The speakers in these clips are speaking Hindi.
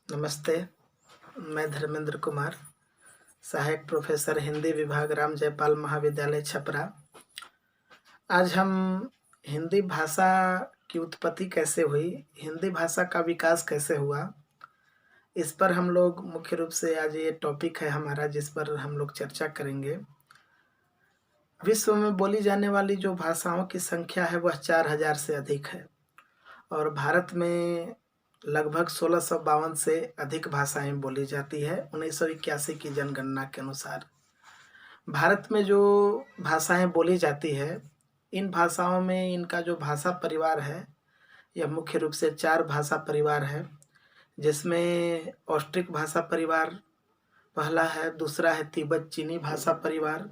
नमस्ते। मैं धर्मेंद्र कुमार, सहायक प्रोफेसर हिंदी विभाग राम जयपाल महाविद्यालय छपरा। आज हम हिंदी भाषा की उत्पत्ति कैसे हुई, हिंदी भाषा का विकास कैसे हुआ, इस पर हम लोग मुख्य रूप से आज ये टॉपिक है हमारा, जिस पर हम लोग चर्चा करेंगे। विश्व में बोली जाने वाली जो भाषाओं की संख्या है वह 4000 से अधिक है और भारत में लगभग 1652 से अधिक भाषाएं बोली जाती है 1981 की जनगणना के अनुसार। भारत में जो भाषाएं बोली जाती है, इन भाषाओं में इनका जो भाषा परिवार है यह मुख्य रूप से 4 भाषा परिवार है, जिसमें ऑस्ट्रिक भाषा परिवार पहला है, दूसरा है तिब्बत चीनी भाषा परिवार,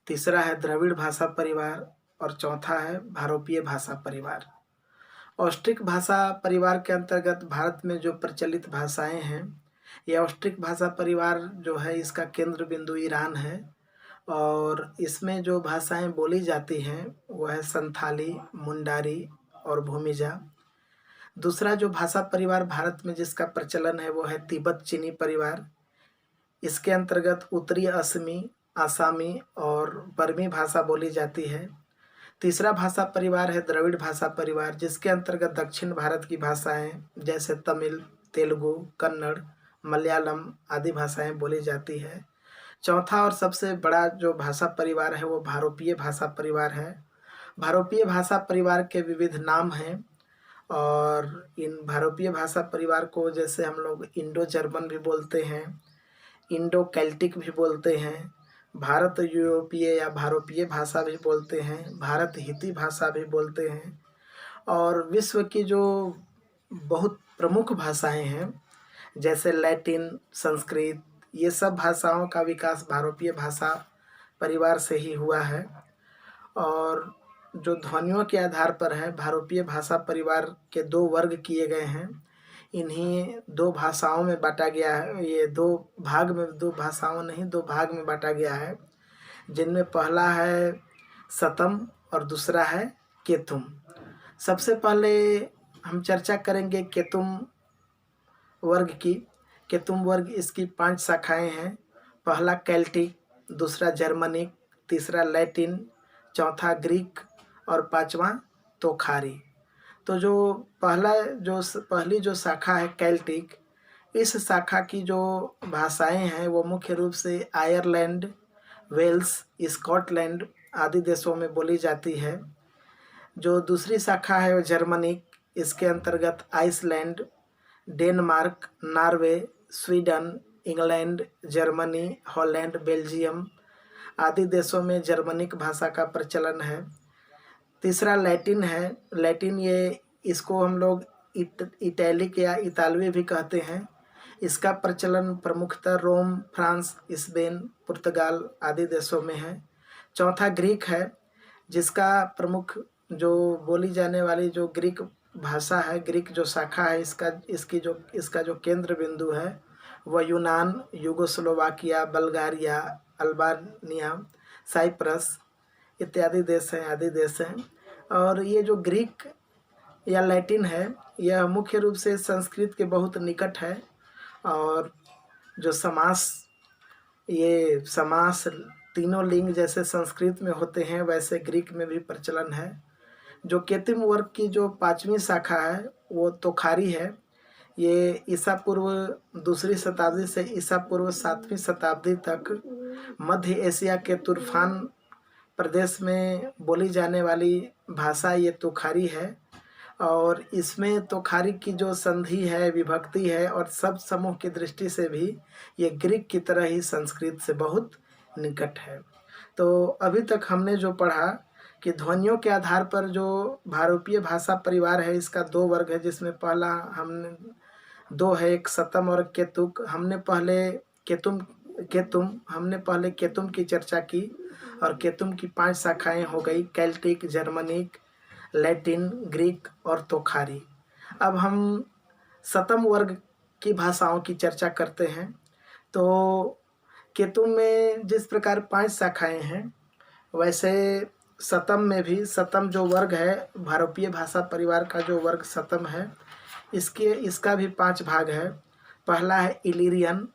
तीसरा है द्रविड़ भाषा परिवार और चौथा है भारोपीय भाषा परिवार। ऑस्ट्रिक भाषा परिवार के अंतर्गत भारत में जो प्रचलित भाषाएं हैं, यह ऑस्ट्रिक भाषा परिवार जो है इसका केंद्र बिंदु ईरान है और इसमें जो भाषाएं बोली जाती हैं वह है संथाली, मुंडारी और भूमिजा। दूसरा जो भाषा परिवार भारत में जिसका प्रचलन है वो है तिब्बत चीनी परिवार। इसके अंतर्गत उत्तरी असमी, आसामी और बर्मी भाषा बोली जाती है। तीसरा भाषा परिवार है द्रविड़ भाषा परिवार, जिसके अंतर्गत दक्षिण भारत की भाषाएं जैसे तमिल, तेलुगु, कन्नड़, मलयालम आदि भाषाएं बोली जाती है। चौथा और सबसे बड़ा जो भाषा परिवार है वो भारोपीय भाषा परिवार है। भारोपीय भाषा परिवार के विविध नाम हैं और इन भारोपीय भाषा परिवार को जैसे हम लोग इंडो जर्मन भी बोलते हैं, इंडो कैल्टिक भी बोलते हैं, भारत यूरोपीय या भारोपीय भाषा भी बोलते हैं, भारत हिती भाषा भी बोलते हैं। और विश्व की जो बहुत प्रमुख भाषाएं हैं जैसे लैटिन, संस्कृत, ये सब भाषाओं का विकास भारोपीय भाषा परिवार से ही हुआ है। और जो ध्वनियों के आधार पर है, भारोपीय भाषा परिवार के 2 वर्ग किए गए हैं। इन्हीं 2 भाषाओं में बांटा गया है, ये 2 भाग में, 2 भाषाओं नहीं 2 भाग में बांटा गया है, जिनमें पहला है सतम और दूसरा है केतुम। सबसे पहले हम चर्चा करेंगे केतुम वर्ग की। केतुम वर्ग, इसकी 5 शाखाएं हैं। पहला कैल्टिक, दूसरा जर्मनिक, तीसरा लैटिन, चौथा ग्रीक और 5वां तोखारी। तो जो पहली जो शाखा है कैल्टिक, इस शाखा की जो भाषाएं हैं वो मुख्य रूप से आयरलैंड, वेल्स, स्कॉटलैंड आदि देशों में बोली जाती है। जो दूसरी शाखा है वो जर्मनिक, इसके अंतर्गत Iceland, Denmark, Norway, Sweden, England, Germany, Holland, Belgium आदि देशों में जर्मनिक भाषा का प्रचलन है। तीसरा लैटिन है। लैटिन, ये इसको हम लोग इटैलिक या इतालवी भी कहते हैं। इसका प्रचलन प्रमुखतः रोम, फ्रांस, स्पेन, पुर्तगाल आदि देशों में है। चौथा ग्रीक है, जिसका प्रमुख जो बोली जाने वाली जो ग्रीक भाषा है, ग्रीक जो शाखा है, इसका जो केंद्र बिंदु है वह यूनान, यूगोस्लोवाकिया, बल्गारिया, अल्बानिया, साइप्रस इत्यादि देश हैं, आदि देश हैं। और ये जो ग्रीक या लैटिन है, यह मुख्य रूप से संस्कृत के बहुत निकट है और जो ये समास तीनों लिंग जैसे संस्कृत में होते हैं वैसे ग्रीक में भी प्रचलन है। जो केतुम वर्ग की जो 5वीं शाखा है वो तोखारी है। ये ईसा पूर्व 2री शताब्दी से ईसा पूर्व 7वीं शताब्दी तक मध्य एशिया के तुर्फान प्रदेश में बोली जाने वाली भाषा ये तोखारी है। और इसमें तोखारी की जो संधि है, विभक्ति है और सब समूह की दृष्टि से भी ये ग्रीक की तरह ही संस्कृत से बहुत निकट है। तो अभी तक हमने जो पढ़ा कि ध्वनियों के आधार पर जो भारोपीय भाषा परिवार है, इसका 2 वर्ग है, जिसमें पहला हमने 2 है, एक सतम और केतुक। हमने पहले केतुम की चर्चा की और केतुम की 5 शाखाएं हो गई, कैल्टिक, जर्मनिक, लैटिन, ग्रीक और तोखारी। अब हम सतम वर्ग की भाषाओं की चर्चा करते हैं। तो केतुम में जिस प्रकार 5 शाखाएं हैं, वैसे सतम में भी, सतम जो वर्ग है, भारोपीय भाषा परिवार का जो वर्ग सतम है, इसका भी 5 भाग है। पहला है इलिरियन।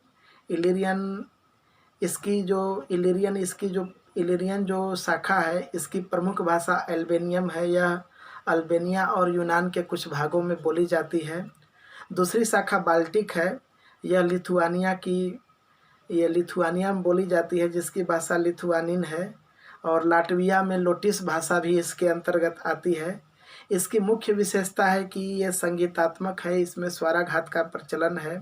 इलिरियन इलिरियन जो शाखा है, इसकी प्रमुख भाषा अल्बेनियम है। यह अल्बेनिया और यूनान के कुछ भागों में बोली जाती है। दूसरी शाखा बाल्टिक है। यह लिथुआनिया में बोली जाती है, जिसकी भाषा लिथुआनिन है। और लाटविया में लोटिस भाषा भी इसके अंतर्गत आती है। इसकी मुख्य विशेषता है कि यह संगीतात्मक है, इसमें स्वराघात का प्रचलन है।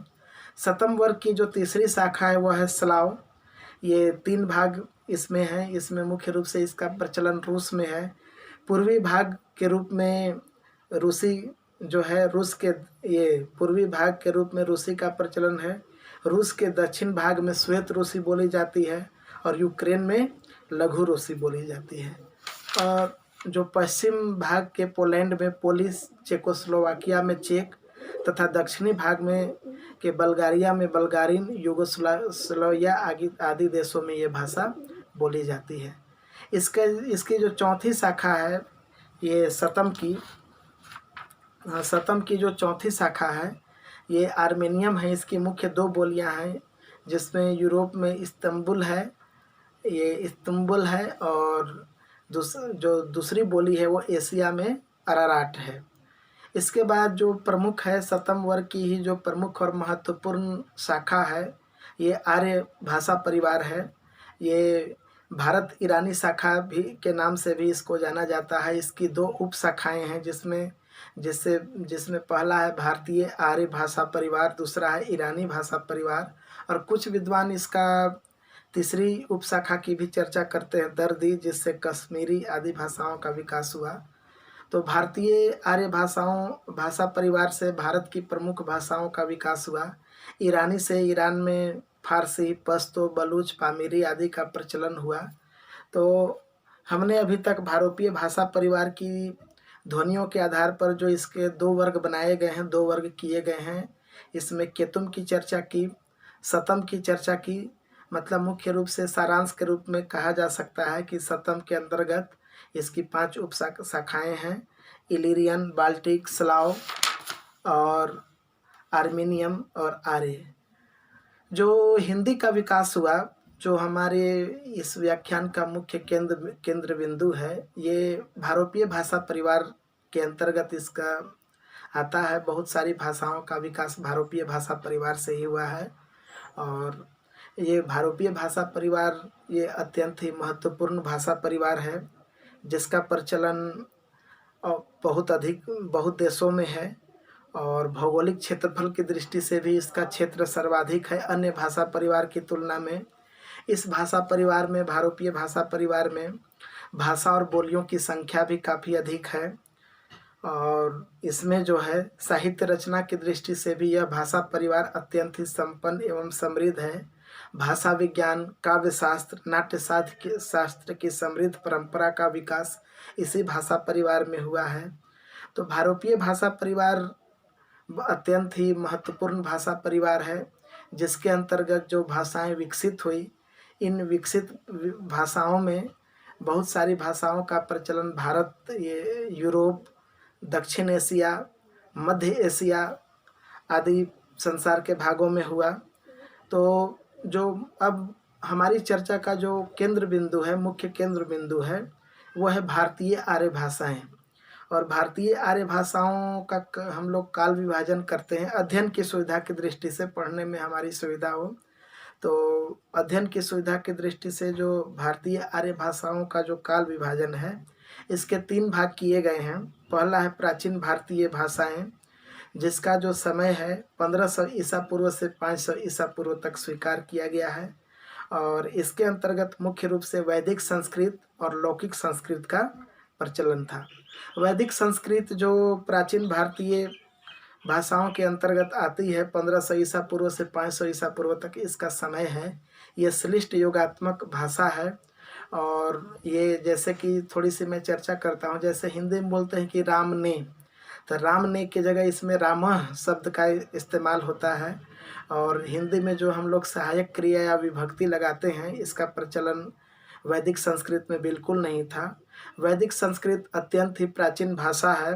सतम वर्ग की जो तीसरी शाखा है वह है स्लाव। ये 3 भाग इसमें है। इसमें मुख्य रूप से इसका प्रचलन रूस में है। पूर्वी भाग के रूप में रूसी जो है, पूर्वी भाग के रूप में रूसी का प्रचलन है। रूस के दक्षिण भाग में श्वेत रूसी बोली जाती है और यूक्रेन में लघु रूसी बोली जाती है। और जो पश्चिम भाग के पोलैंड में पोलिश, चेकोस्लोवाकिया में चेक तथा दक्षिणी भाग में के बल्गारिया में बल्गारिन, यूगोस्लाविया आदि देशों में ये भाषा बोली जाती है। इसकी जो चौथी शाखा है, ये सतम की जो चौथी शाखा है ये आर्मेनियम है। इसकी मुख्य 2 बोलियां हैं, जिसमें यूरोप में इस्तंबुल है और जो दूसरी बोली है वो एशिया में अराराट है। इसके बाद जो प्रमुख है, सतम वर्ग की ही जो प्रमुख और महत्वपूर्ण शाखा है, ये आर्य भाषा परिवार है। ये भारत ईरानी शाखा भी के नाम से भी इसको जाना जाता है। इसकी 2 उप शाखाएँ हैं, जिसमें पहला है भारतीय आर्य भाषा परिवार, दूसरा है ईरानी भाषा परिवार। और कुछ विद्वान इसका तीसरी उपशाखा की भी चर्चा करते हैं, दर्दी, जिससे कश्मीरी आदि भाषाओं का विकास हुआ। तो भारतीय आर्य भाषा परिवार से भारत की प्रमुख भाषाओं का विकास हुआ। ईरानी से ईरान में फारसी, पश्तो, बलूच, पामीरी आदि का प्रचलन हुआ। तो हमने अभी तक भारतीय भाषा परिवार की ध्वनियों के आधार पर जो इसके 2 वर्ग बनाए गए हैं, 2 वर्ग किए गए हैं, इसमें केतुम की चर्चा की, सतम की चर्चा की। मतलब मुख्य रूप से सारांश के रूप में कहा जा सकता है कि सतम के अंतर्गत इसकी 5 उप शाखाएँ हैं, इलिरियन, बाल्टिक, स्लाव और आर्मेनियम और आर्य। जो हिंदी का विकास हुआ, जो हमारे इस व्याख्यान का मुख्य केंद्र बिंदु है, ये भारतीय भाषा परिवार के अंतर्गत इसका आता है। बहुत सारी भाषाओं का विकास भारतीय भाषा परिवार से ही हुआ है। और ये भारतीय भाषा परिवार ये अत्यंत ही महत्वपूर्ण भाषा परिवार है, जिसका प्रचलन बहुत देशों में है। और भौगोलिक क्षेत्रफल की दृष्टि से भी इसका क्षेत्र सर्वाधिक है अन्य भाषा परिवार की तुलना में। इस भाषा परिवार में, भारतीय भाषा परिवार में, भाषा और बोलियों की संख्या भी काफ़ी अधिक है। और इसमें जो है साहित्य रचना की दृष्टि से भी यह भाषा परिवार अत्यंत ही संपन्न एवं समृद्ध है। भाषा विज्ञान, काव्य शास्त्र, नाट्य शास्त्र की समृद्ध परंपरा का विकास इसी भाषा परिवार में हुआ है। तो भारतीय भाषा परिवार अत्यंत ही महत्वपूर्ण भाषा परिवार है, जिसके अंतर्गत जो भाषाएं विकसित हुई, इन विकसित भाषाओं में बहुत सारी भाषाओं का प्रचलन भारत, यूरोप, दक्षिण एशिया, मध्य एशिया आदि संसार के भागों में हुआ। तो जो अब हमारी चर्चा का जो केंद्र बिंदु है, मुख्य केंद्र बिंदु है, वह है भारतीय आर्य भाषाएं। और भारतीय आर्य भाषाओं का हम लोग काल विभाजन करते हैं अध्ययन की सुविधा की दृष्टि से, पढ़ने में हमारी सुविधा हो। तो अध्ययन की सुविधा की दृष्टि से जो भारतीय आर्य भाषाओं का जो काल विभाजन है, इसके 3 भाग किए गए हैं। पहला है प्राचीन भारतीय भाषाएं, जिसका जो समय है 1500 ईसा पूर्व से 500 ईसा पूर्व तक स्वीकार किया गया है। और इसके अंतर्गत मुख्य रूप से वैदिक संस्कृत और लौकिक संस्कृत का प्रचलन था। वैदिक संस्कृत जो प्राचीन भारतीय भाषाओं के अंतर्गत आती है, 1500 ईसा पूर्व से 500 ईसा पूर्व तक इसका समय है। ये श्लिष्ट योगात्मक भाषा है। और ये जैसे कि थोड़ी सी मैं चर्चा करता हूँ, जैसे हिंदी में बोलते हैं कि राम ने, तो राम ने की जगह इसमें रामः शब्द का इस्तेमाल होता है। और हिंदी में जो हम लोग सहायक क्रिया या विभक्ति लगाते हैं, इसका प्रचलन वैदिक संस्कृत में बिल्कुल नहीं था। वैदिक संस्कृत अत्यंत ही प्राचीन भाषा है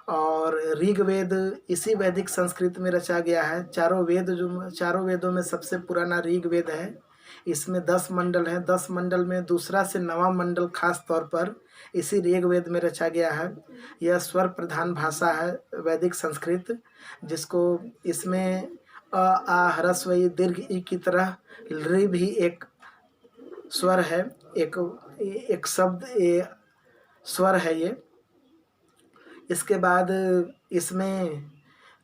और ऋग्वेद इसी वैदिक संस्कृत में रचा गया है। चारों वेदों में सबसे पुराना ऋग्वेद है। इसमें 10 मंडल हैं। 10 मंडल में दूसरा से 9वां मंडल खास तौर पर इसी ऋग्वेद में रचा गया है। यह स्वर प्रधान भाषा है वैदिक संस्कृत, जिसको इसमें अ आ ह्रस्व ई दीर्घ ई की तरह ऋ भी एक स्वर है, एक शब्द स्वर है ये। इसके बाद इसमें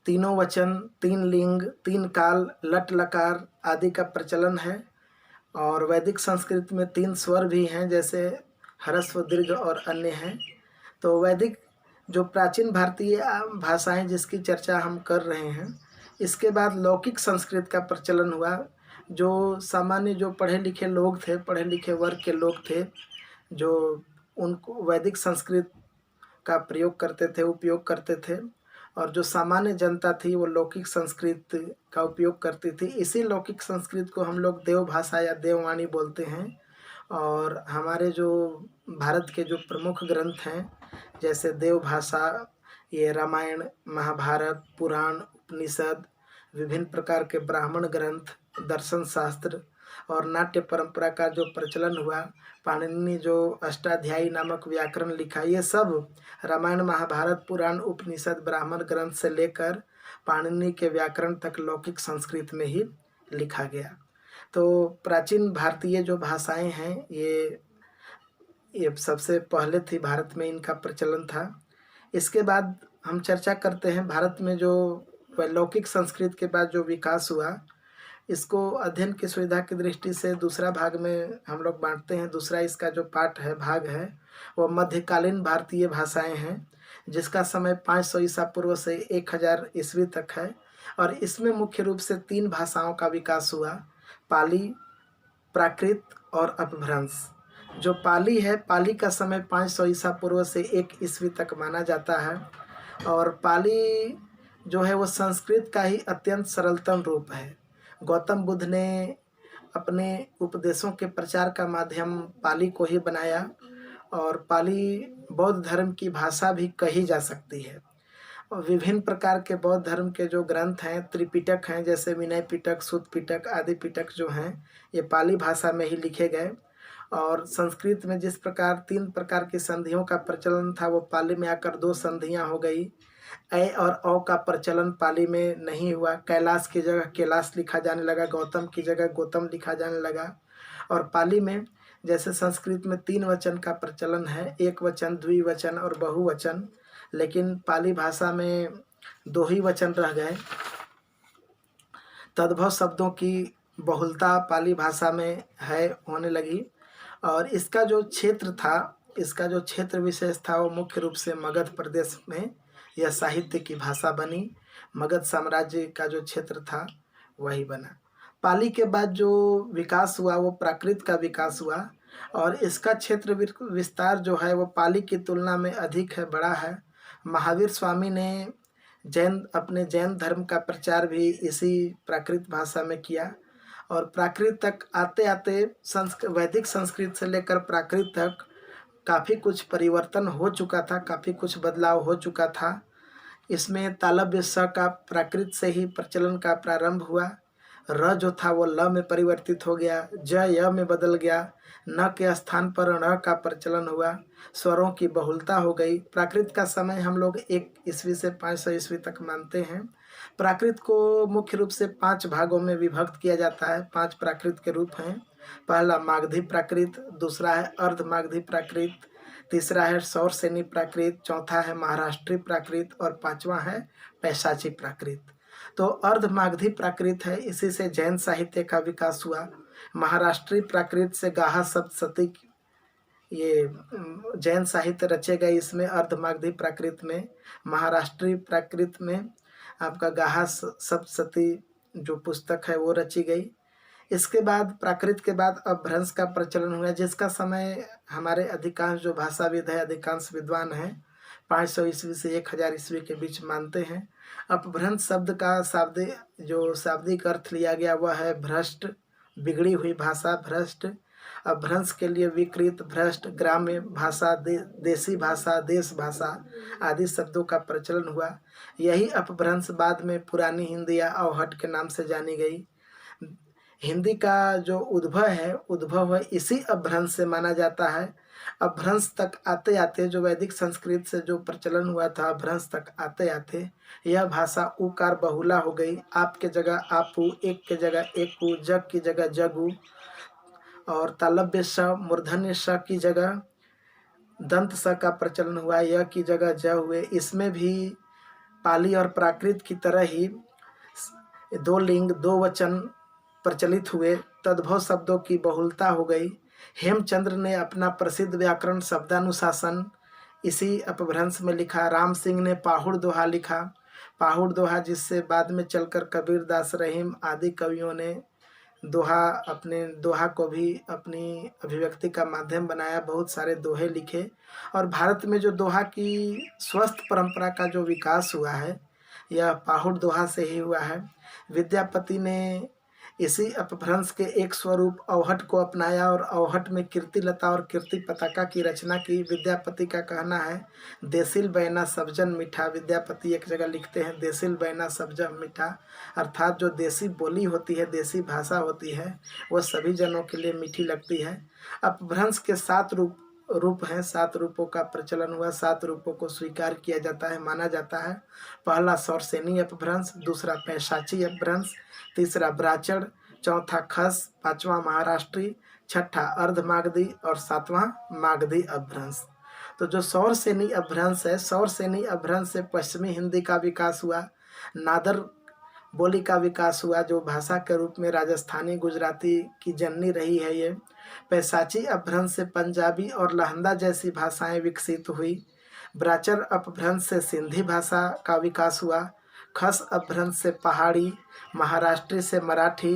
तीनों वचन, 3 लिंग, 3 काल, लट लकार आदि का प्रचलन है। और वैदिक संस्कृत में 3 स्वर भी हैं, जैसे ह्रस्व, दीर्घ और अन्य हैं। तो वैदिक जो प्राचीन भारतीय भाषाएं जिसकी चर्चा हम कर रहे हैं, इसके बाद लौकिक संस्कृत का प्रचलन हुआ। जो सामान्य जो पढ़े लिखे लोग थे, पढ़े लिखे वर्ग के लोग थे, जो उनको वैदिक संस्कृत का प्रयोग करते थे, उपयोग करते थे। और जो सामान्य जनता थी वो लौकिक संस्कृत का उपयोग करती थी। इसी लौकिक संस्कृत को हम लोग देव भाषा या देववाणी बोलते हैं। और हमारे जो भारत के जो प्रमुख ग्रंथ हैं, जैसे देव भाषा, ये रामायण, महाभारत, पुराण, उपनिषद, विभिन्न प्रकार के ब्राह्मण ग्रंथ, दर्शन शास्त्र और नाट्य परंपरा का जो प्रचलन हुआ, पाणिनि ने जो अष्टाध्यायी नामक व्याकरण लिखा, ये सब रामायण, महाभारत, पुराण, उपनिषद, ब्राह्मण ग्रंथ से लेकर पाणिनि के व्याकरण तक लौकिक संस्कृत में ही लिखा गया। तो प्राचीन भारतीय जो भाषाएं हैं, ये सबसे पहले थी, भारत में इनका प्रचलन था। इसके बाद हम चर्चा करते हैं भारत में जो लौकिक संस्कृत के बाद जो विकास हुआ, इसको अध्ययन की सुविधा की दृष्टि से दूसरा भाग में हम लोग बांटते हैं। दूसरा इसका जो पार्ट है, भाग है, वो मध्यकालीन भारतीय भाषाएं हैं, जिसका समय 500 ईसा पूर्व से 1000 ईस्वी तक है। और इसमें मुख्य रूप से 3 भाषाओं का विकास हुआ, पाली, प्राकृत और अपभ्रंश। जो पाली है, पाली का समय 500 ईसा पूर्व से 1 ईस्वी तक माना जाता है। और पाली जो है वो संस्कृत का ही अत्यंत सरलतम रूप है। गौतम बुद्ध ने अपने उपदेशों के प्रचार का माध्यम पाली को ही बनाया। और पाली बौद्ध धर्म की भाषा भी कही जा सकती है। और विभिन्न प्रकार के बौद्ध धर्म के जो ग्रंथ हैं, त्रिपिटक हैं, जैसे विनय पिटक, सुत्त पिटक आदि पिटक जो हैं, ये पाली भाषा में ही लिखे गए। और संस्कृत में जिस प्रकार 3 प्रकार की संधियों का प्रचलन था, वो पाली में आकर 2 संधियां हो गई। ऐ और औ का प्रचलन पाली में नहीं हुआ। कैलाश की जगह कैलाश लिखा जाने लगा, गौतम की जगह गौतम लिखा जाने लगा। और पाली में जैसे संस्कृत में 3 वचन का प्रचलन है, एक वचन, द्विवचन और बहुवचन, लेकिन पाली भाषा में 2 ही वचन रह गए। तद्भव शब्दों की बहुलता पाली भाषा में है, होने लगी। और इसका जो क्षेत्र था, इसका जो क्षेत्र विशेष था, वो मुख्य रूप से मगध प्रदेश में यह साहित्य की भाषा बनी। मगध साम्राज्य का जो क्षेत्र था वही बना। पाली के बाद जो विकास हुआ वो प्राकृत का विकास हुआ। और इसका क्षेत्र विस्तार जो है वो पाली की तुलना में अधिक है, बड़ा है। महावीर स्वामी ने अपने जैन धर्म का प्रचार भी इसी प्राकृत भाषा में किया। और प्राकृत तक आते आते वैदिक संस्कृत से लेकर प्राकृत तक काफ़ी कुछ परिवर्तन हो चुका था, काफ़ी कुछ बदलाव हो चुका था। इसमें तालव्य स का प्राकृत से ही प्रचलन का प्रारंभ हुआ। र जो था वो ल में परिवर्तित हो गया, ज य में बदल गया, न के स्थान पर ण का प्रचलन हुआ, स्वरों की बहुलता हो गई। प्राकृत का समय हम लोग 1 ईस्वी से 500 ईस्वी तक मानते हैं। प्राकृत को मुख्य रूप से 5 भागों में विभक्त किया जाता है। 5 प्राकृत के रूप हैं। पहला मागधी प्राकृत, दूसरा है अर्ध मागधी प्राकृत, तीसरा है सौरसेनी प्राकृत, चौथा है महाराष्ट्री प्राकृत और 5वां है पैशाची प्राकृत। तो अर्ध मागधी प्राकृत है, इसी से जैन साहित्य का विकास हुआ। महाराष्ट्री प्राकृत से गाहा सप्तशती, ये जैन साहित्य रचे गए इसमें अर्ध मागधी प्राकृत में। महाराष्ट्री प्राकृत में आपका गाहा सप्तशती जो पुस्तक है वो रची गई। इसके बाद प्राकृत के बाद अपभ्रंश का प्रचलन हुआ, जिसका समय हमारे अधिकांश जो भाषाविद है, अधिकांश विद्वान हैं, 500 ईस्वी से 1000 ईस्वी के बीच मानते हैं। अपभ्रंश शब्द का शाब्दिक अर्थ लिया गया वह है भ्रष्ट, बिगड़ी हुई भाषा, भ्रष्ट। अपभ्रंश के लिए विकृत, भ्रष्ट, ग्राम्य भाषा, देसी भाषा, देश भाषा आदि शब्दों का प्रचलन हुआ। यही अपभ्रंश बाद में पुरानी हिंदी या अवहट के नाम से जानी गई। हिंदी का जो उद्भव है इसी अपभ्रंश से माना जाता है। अपभ्रंश तक आते आते जो वैदिक संस्कृत से जो प्रचलन हुआ था, अपभ्रंश तक आते आते यह भाषा उकार बहुला हो गई। आप के जगह आपू, एक के जगह एकू, जग की जगह जगू और तालव्य स, मूर्धन्य स की जगह दंत स का प्रचलन हुआ, यह की जगह ज हुए। इसमें भी पाली और प्राकृत की तरह ही दो लिंग दो वचन प्रचलित हुए, तद्भव शब्दों की बहुलता हो गई। हेमचंद्र ने अपना प्रसिद्ध व्याकरण शब्दानुशासन इसी अपभ्रंश में लिखा। राम सिंह ने पाहुड़ दोहा लिखा। पाहुड़ दोहा जिससे बाद में चलकर कबीरदास, रहीम आदि कवियों ने दोहा को भी अपनी अभिव्यक्ति का माध्यम बनाया, बहुत सारे दोहे लिखे। और भारत में जो दोहा की स्वस्थ परंपरा का जो विकास हुआ है यह पाहुड़ दोहा से ही हुआ है। विद्यापति ने इसी अपभ्रंश के एक स्वरूप अवहट को अपनाया और अवहट में कीर्तिलता और कीर्ति पताका की रचना की। विद्यापति का कहना है, देसिल बैना सबजन मीठा। विद्यापति एक जगह लिखते हैं, देसिल बैना सबजन मीठा, अर्थात जो देसी बोली होती है, देसी भाषा होती है, वह सभी जनों के लिए मीठी लगती है। अपभ्रंश के 7 रूप हैं, 7 रूपों का प्रचलन हुआ, 7 रूपों को स्वीकार किया जाता है, माना जाता है। पहला सौरसेनी अपभ्रंश, दूसरा पैशाची अपभ्रंश, तीसरा ब्राचड़, चौथा खस, पांचवा महाराष्ट्री, छठा अर्धमागधी और 7वां मागधी अपभ्रंश। तो जो सौरसेनी अपभ्रंश है, सौरसेनी अपभ्रंश से पश्चिमी हिंदी का विकास हुआ, नादर बोली का विकास हुआ जो भाषा के रूप में राजस्थानी गुजराती की जननी रही है। ये पैशाची अपभ्रंश से पंजाबी और लहंदा जैसी भाषाएं विकसित हुई। ब्राचर अपभ्रंश से सिंधी भाषा का विकास हुआ। खस अपभ्रंश से पहाड़ी, महाराष्ट्री से मराठी,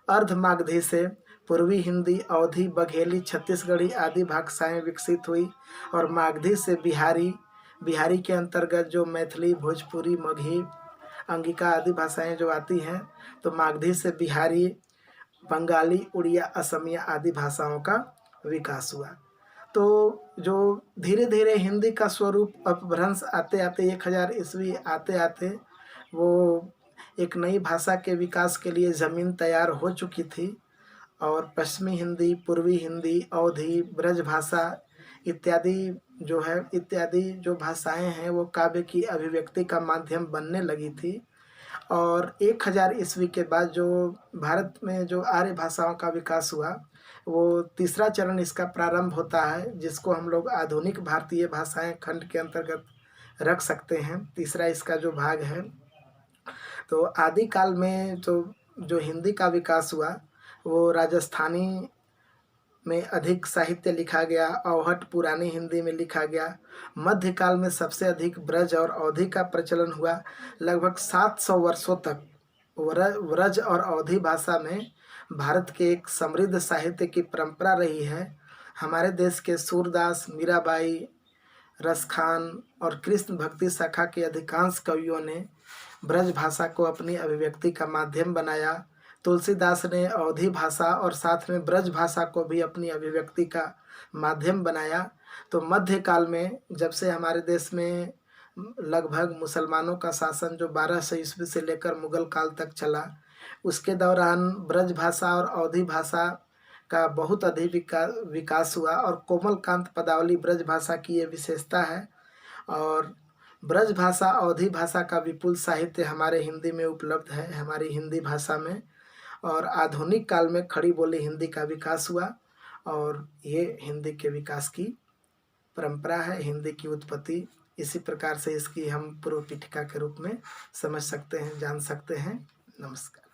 अर्धमागधी से पूर्वी हिंदी, अवधी, बघेली, छत्तीसगढ़ी आदि भाषाएं विकसित हुई। और मागधी से बिहारी के अंतर्गत जो मैथिली, भोजपुरी, मगही, अंगिका आदि भाषाएं जो आती हैं, तो मागधी से बिहारी, बंगाली, उड़िया, असमिया आदि भाषाओं का विकास हुआ। तो जो धीरे धीरे हिंदी का स्वरूप अपभ्रंश आते आते 1000 ईस्वी आते आते वो एक नई भाषा के विकास के लिए ज़मीन तैयार हो चुकी थी। और पश्चिमी हिंदी, पूर्वी हिंदी, अवधी, ब्रज भाषा इत्यादि जो भाषाएं हैं वो काव्य की अभिव्यक्ति का माध्यम बनने लगी थी। और 1000 ईस्वी के बाद जो भारत में जो आर्य भाषाओं का विकास हुआ, वो तीसरा चरण इसका प्रारंभ होता है, जिसको हम लोग आधुनिक भारतीय भाषाएं खंड के अंतर्गत रख सकते हैं। तीसरा इसका जो भाग है, तो आदिकाल में जो हिंदी का विकास हुआ वो राजस्थानी में अधिक साहित्य लिखा गया, अवहट पुरानी हिंदी में लिखा गया। मध्यकाल में सबसे अधिक ब्रज और अवधी का प्रचलन हुआ। लगभग 700 वर्षों तक ब्रज और अवधी भाषा में भारत के एक समृद्ध साहित्य की परंपरा रही है। हमारे देश के सूरदास, मीराबाई, रसखान और कृष्ण भक्ति शाखा के अधिकांश कवियों ने ब्रज भाषा को अपनी अभिव्यक्ति का माध्यम बनाया। तुलसीदास ने अवधी भाषा और साथ में ब्रज भाषा को भी अपनी अभिव्यक्ति का माध्यम बनाया। तो मध्यकाल में जब से हमारे देश में लगभग मुसलमानों का शासन जो 1200 ईस्वी से लेकर मुगल काल तक चला, उसके दौरान ब्रज भाषा और अवधी भाषा का बहुत अधिक विकास हुआ। और कोमलकांत पदावली ब्रज भाषा की ये विशेषता है। और ब्रज भाषा, अवधी भाषा का विपुल साहित्य हमारे हिंदी में उपलब्ध है, हमारी हिंदी भाषा में। और आधुनिक काल में खड़ी बोली हिंदी का विकास हुआ और ये हिंदी के विकास की परंपरा है, हिंदी की उत्पत्ति। इसी प्रकार से इसकी हम पूर्व पीठिका के रूप में समझ सकते हैं, जान सकते हैं। नमस्कार।